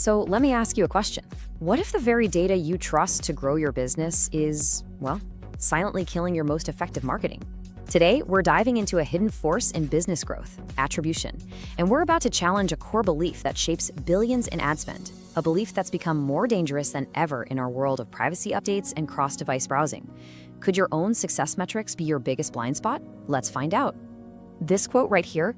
So let me ask you a question. What if the very data you trust to grow your business is, well, silently killing your most effective marketing? Today, we're diving into a hidden force in business growth, attribution. And we're about to challenge a core belief that shapes billions in ad spend, a belief that's become more dangerous than ever in our world of privacy updates and cross-device browsing. Could your own success metrics be your biggest blind spot? Let's find out. This quote right here,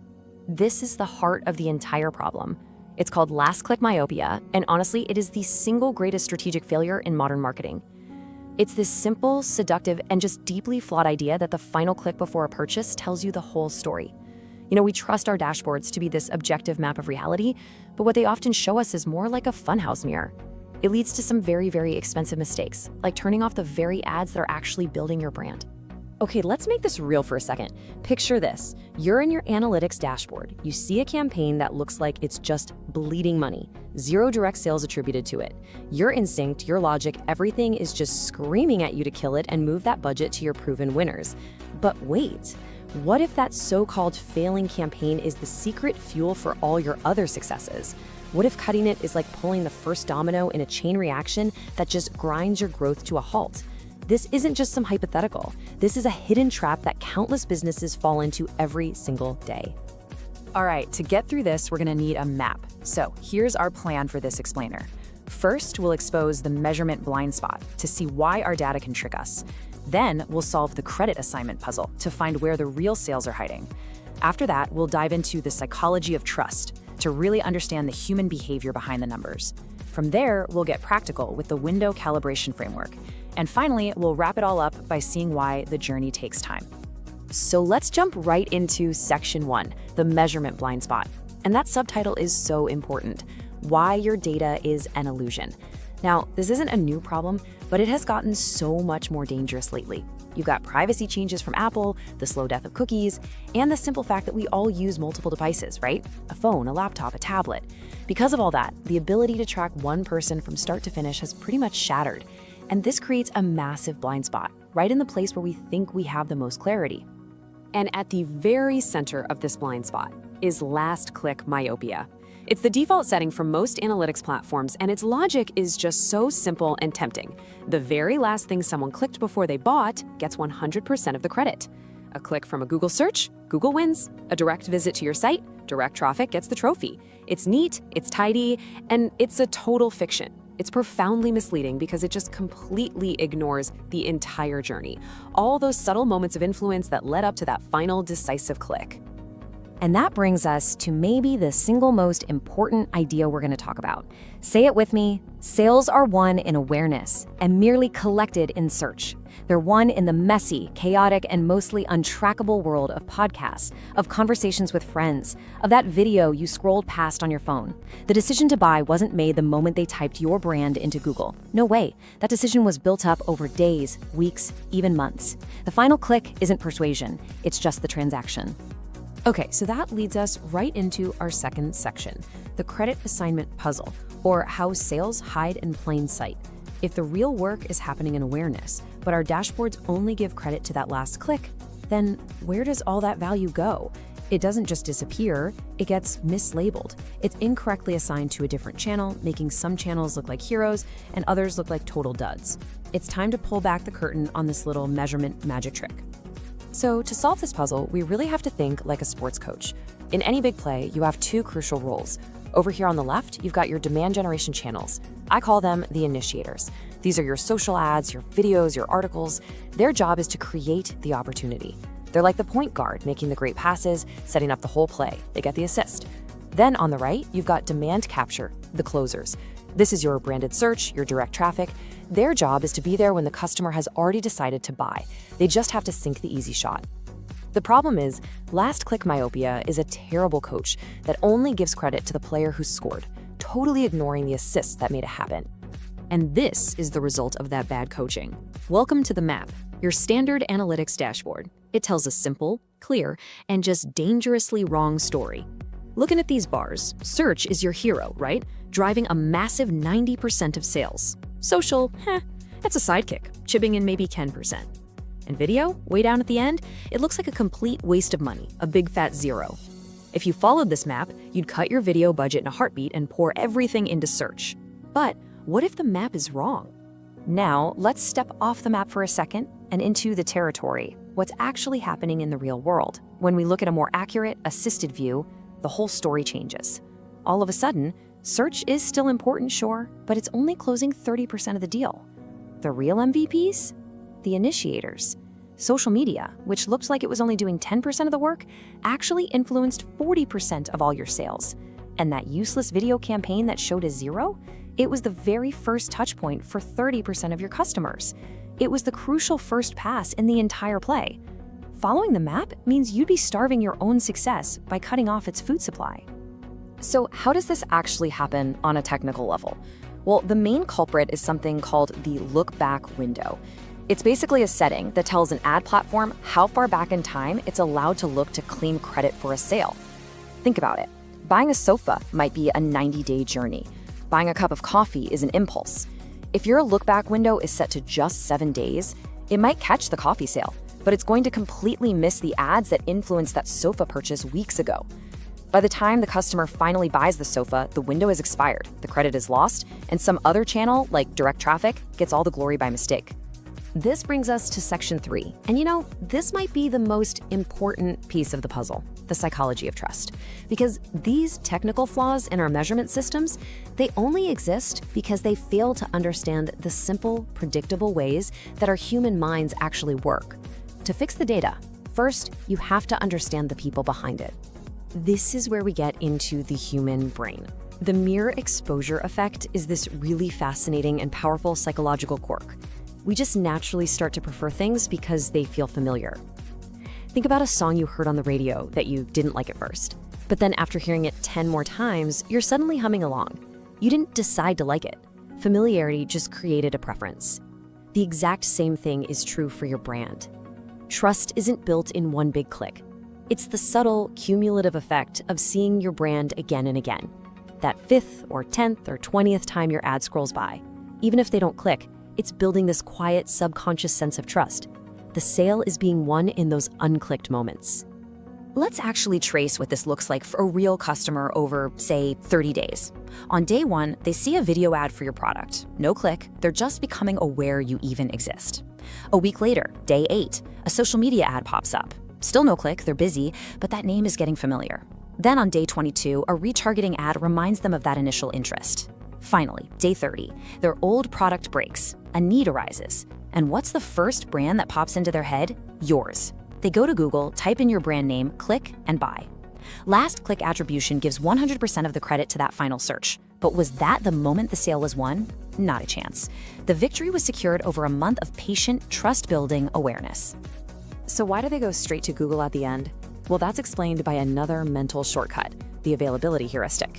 this is the heart of the entire problem. It's called last-click myopia, and honestly, it is the single greatest strategic failure in modern marketing. It's this simple, seductive, and just deeply flawed idea that the final click before a purchase tells you the whole story. We trust our dashboards to be this objective map of reality, but what they often show us is more like a funhouse mirror. It leads to some very, very expensive mistakes, like turning off the very ads that are actually building your brand. Okay, let's make this real for a second. Picture this. You're in your analytics dashboard. You see a campaign that looks like it's just bleeding money. Zero direct sales attributed to it. Your instinct, your logic, everything is just screaming at you to kill it and move that budget to your proven winners. But wait, what if that so-called failing campaign is the secret fuel for all your other successes? What if cutting it is like pulling the first domino in a chain reaction that just grinds your growth to a halt? This isn't just some hypothetical. This is a hidden trap that countless businesses fall into every single day. All right, to get through this, we're gonna need a map. So here's our plan for this explainer. First, we'll expose the measurement blind spot to see why our data can trick us. Then we'll solve the credit assignment puzzle to find where the real sales are hiding. After that, we'll dive into the psychology of trust to really understand the human behavior behind the numbers. From there, we'll get practical with the window calibration framework. And finally, we'll wrap it all up by seeing why the journey takes time. So let's jump right into section 1, the measurement blind spot. And that subtitle is so important, why your data is an illusion. Now, this isn't a new problem, but it has gotten so much more dangerous lately. You've got privacy changes from Apple, the slow death of cookies, and the simple fact that we all use multiple devices, right? A phone, a laptop, a tablet. Because of all that, the ability to track one person from start to finish has pretty much shattered. And this creates a massive blind spot, right in the place where we think we have the most clarity. And at the very center of this blind spot is last-click myopia. It's the default setting for most analytics platforms, and its logic is just so simple and tempting. The very last thing someone clicked before they bought gets 100% of the credit. A click from a Google search, Google wins. A direct visit to your site, direct traffic gets the trophy. It's neat, it's tidy, and it's a total fiction. It's profoundly misleading because it just completely ignores the entire journey, all those subtle moments of influence that led up to that final decisive click. And that brings us to maybe the single most important idea we're going to talk about. Say it with me. Sales are won in awareness and merely collected in search. They're won in the messy, chaotic, and mostly untrackable world of podcasts, of conversations with friends, of that video you scrolled past on your phone. The decision to buy wasn't made the moment they typed your brand into Google. No way. That decision was built up over days, weeks, even months. The final click isn't persuasion. It's just the transaction. Okay, so that leads us right into our second section, the credit assignment puzzle, or how sales hide in plain sight. If the real work is happening in awareness, but our dashboards only give credit to that last click, then where does all that value go? It doesn't just disappear, it gets mislabeled. It's incorrectly assigned to a different channel, making some channels look like heroes and others look like total duds. It's time to pull back the curtain on this little measurement magic trick. So to solve this puzzle, we really have to think like a sports coach. In any big play, you have two crucial roles. Over here on the left, you've got your demand generation channels. I call them the initiators. These are your social ads, your videos, your articles. Their job is to create the opportunity. They're like the point guard, making the great passes, setting up the whole play. They get the assist. Then on the right, you've got demand capture, the closers. This is your branded search, your direct traffic. Their job is to be there when the customer has already decided to buy. They just have to sink the easy shot. The problem is, last-click myopia is a terrible coach that only gives credit to the player who scored, totally ignoring the assists that made it happen. And this is the result of that bad coaching. Welcome to the map, your standard analytics dashboard. It tells a simple, clear, and just dangerously wrong story. Looking at these bars, search is your hero, right? Driving a massive 90% of sales. Social, that's a sidekick, chipping in maybe 10%. And video, way down at the end, it looks like a complete waste of money, a big fat zero. If you followed this map, you'd cut your video budget in a heartbeat and pour everything into search. But what if the map is wrong? Now, let's step off the map for a second and into the territory, what's actually happening in the real world. When we look at a more accurate, assisted view, the whole story changes. All of a sudden, search is still important, sure, but it's only closing 30% of the deal. The real MVPs? The initiators. Social media, which looked like it was only doing 10% of the work, actually influenced 40% of all your sales. And that useless video campaign that showed a 0? It was the very first touchpoint for 30% of your customers. It was the crucial first pass in the entire play. Following the map means you'd be starving your own success by cutting off its food supply. So how does this actually happen on a technical level? Well, the main culprit is something called the look-back window. It's basically a setting that tells an ad platform how far back in time it's allowed to look to claim credit for a sale. Think about it. Buying a sofa might be a 90-day journey. Buying a cup of coffee is an impulse. If your look-back window is set to just 7 days, it might catch the coffee sale, but it's going to completely miss the ads that influenced that sofa purchase weeks ago. By the time the customer finally buys the sofa, the window has expired, the credit is lost, and some other channel, like direct traffic, gets all the glory by mistake. This brings us to section 3. And this might be the most important piece of the puzzle, the psychology of trust. Because these technical flaws in our measurement systems, they only exist because they fail to understand the simple, predictable ways that our human minds actually work. To fix the data, first, you have to understand the people behind it. This is where we get into the human brain. The mere exposure effect is this really fascinating and powerful psychological quirk. We just naturally start to prefer things because they feel familiar. Think about a song you heard on the radio that you didn't like at first, but then after hearing it 10 more times, you're suddenly humming along. You didn't decide to like it. Familiarity just created a preference. The exact same thing is true for your brand. Trust isn't built in one big click. It's the subtle, cumulative effect of seeing your brand again and again. That 5th or 10th or 20th time your ad scrolls by. Even if they don't click, it's building this quiet, subconscious sense of trust. The sale is being won in those unclicked moments. Let's actually trace what this looks like for a real customer over, say, 30 days. On day 1, they see a video ad for your product. No click, they're just becoming aware you even exist. A week later, day 8, a social media ad pops up. Still no click, they're busy, but that name is getting familiar. Then on day 22, a retargeting ad reminds them of that initial interest. Finally, day 30, their old product breaks, a need arises. And what's the first brand that pops into their head? Yours. They go to Google, type in your brand name, click, and buy. Last click attribution gives 100% of the credit to that final search. But was that the moment the sale was won? Not a chance. The victory was secured over a month of patient, trust-building awareness. So why do they go straight to Google at the end? Well, that's explained by another mental shortcut, the availability heuristic.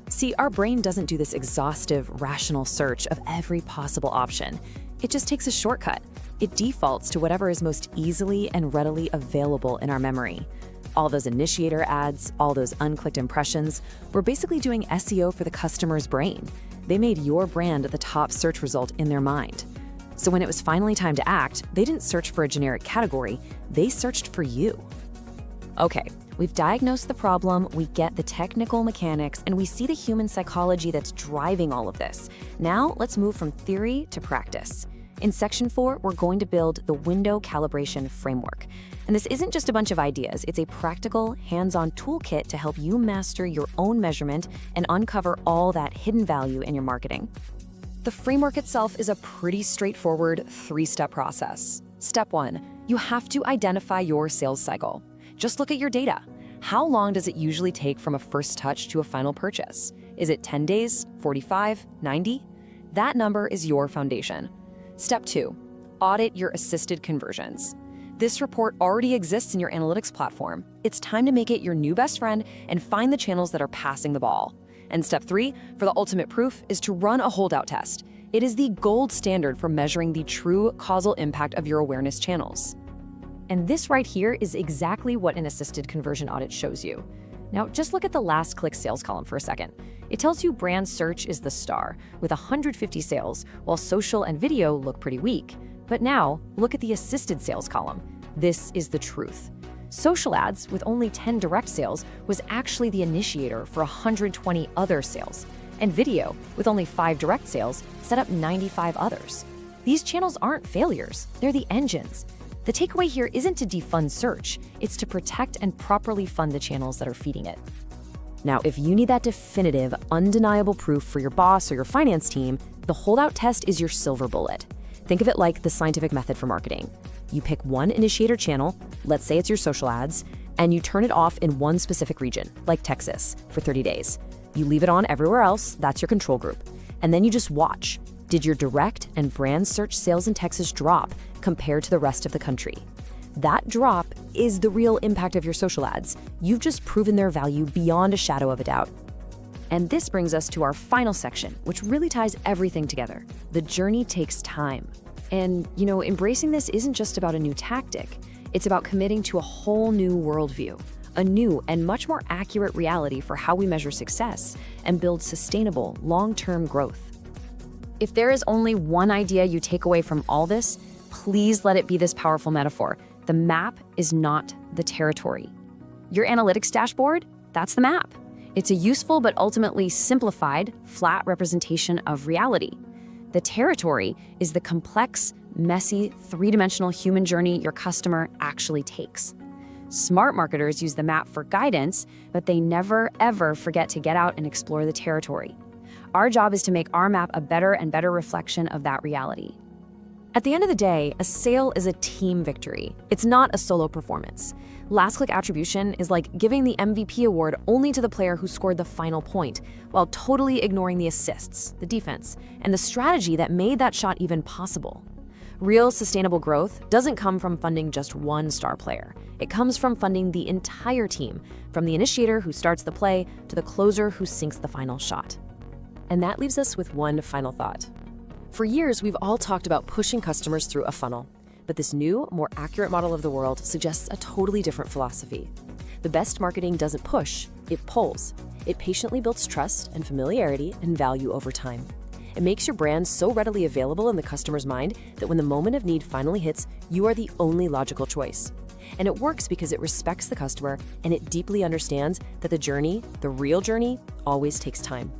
See, our brain doesn't do this exhaustive, rational search of every possible option. It just takes a shortcut. It defaults to whatever is most easily and readily available in our memory. All those initiator ads, all those unclicked impressions, were basically doing SEO for the customer's brain. They made your brand the top search result in their mind. So when it was finally time to act, they didn't search for a generic category, they searched for you. Okay, we've diagnosed the problem, we get the technical mechanics, and we see the human psychology that's driving all of this. Now, let's move from theory to practice. In section 4, we're going to build the window calibration framework. And this isn't just a bunch of ideas, it's a practical, hands-on toolkit to help you master your own measurement and uncover all that hidden value in your marketing. The framework itself is a pretty straightforward 3-step process. Step 1, you have to identify your sales cycle. Just look at your data. How long does it usually take from a first touch to a final purchase? Is it 10 days, 45, 90? That number is your foundation. Step 2, audit your assisted conversions. This report already exists in your analytics platform. It's time to make it your new best friend and find the channels that are passing the ball. And step 3, for the ultimate proof, is to run a holdout test. It is the gold standard for measuring the true causal impact of your awareness channels. And this right here is exactly what an assisted conversion audit shows you. Now, just look at the last click sales column for a second. It tells you brand search is the star, with 150 sales, while social and video look pretty weak. But now, look at the assisted sales column. This is the truth. Social ads, with only 10 direct sales, was actually the initiator for 120 other sales. And video, with only 5 direct sales, set up 95 others. These channels aren't failures, they're the engines. The takeaway here isn't to defund search, it's to protect and properly fund the channels that are feeding it. Now, if you need that definitive, undeniable proof for your boss or your finance team, the holdout test is your silver bullet. Think of it like the scientific method for marketing. You pick one initiator channel, let's say it's your social ads, and you turn it off in one specific region, like Texas, for 30 days. You leave it on everywhere else, that's your control group. And then you just watch. Did your direct and brand search sales in Texas drop compared to the rest of the country? That drop is the real impact of your social ads. You've just proven their value beyond a shadow of a doubt. And this brings us to our final section, which really ties everything together. The journey takes time. And, embracing this isn't just about a new tactic. It's about committing to a whole new worldview, a new and much more accurate reality for how we measure success and build sustainable, long-term growth. If there is only one idea you take away from all this, please let it be this powerful metaphor. The map is not the territory. Your analytics dashboard, that's the map. It's a useful but ultimately simplified, flat representation of reality. The territory is the complex, messy, three-dimensional human journey your customer actually takes. Smart marketers use the map for guidance, but they never, ever forget to get out and explore the territory. Our job is to make our map a better and better reflection of that reality. At the end of the day, a sale is a team victory. It's not a solo performance. Last-click attribution is like giving the MVP award only to the player who scored the final point, while totally ignoring the assists, the defense, and the strategy that made that shot even possible. Real sustainable growth doesn't come from funding just one star player. It comes from funding the entire team, from the initiator who starts the play to the closer who sinks the final shot. And that leaves us with one final thought. For years, we've all talked about pushing customers through a funnel, but this new, more accurate model of the world suggests a totally different philosophy. The best marketing doesn't push, it pulls. It patiently builds trust and familiarity and value over time. It makes your brand so readily available in the customer's mind that when the moment of need finally hits, you are the only logical choice. And it works because it respects the customer and it deeply understands that the journey, the real journey, always takes time.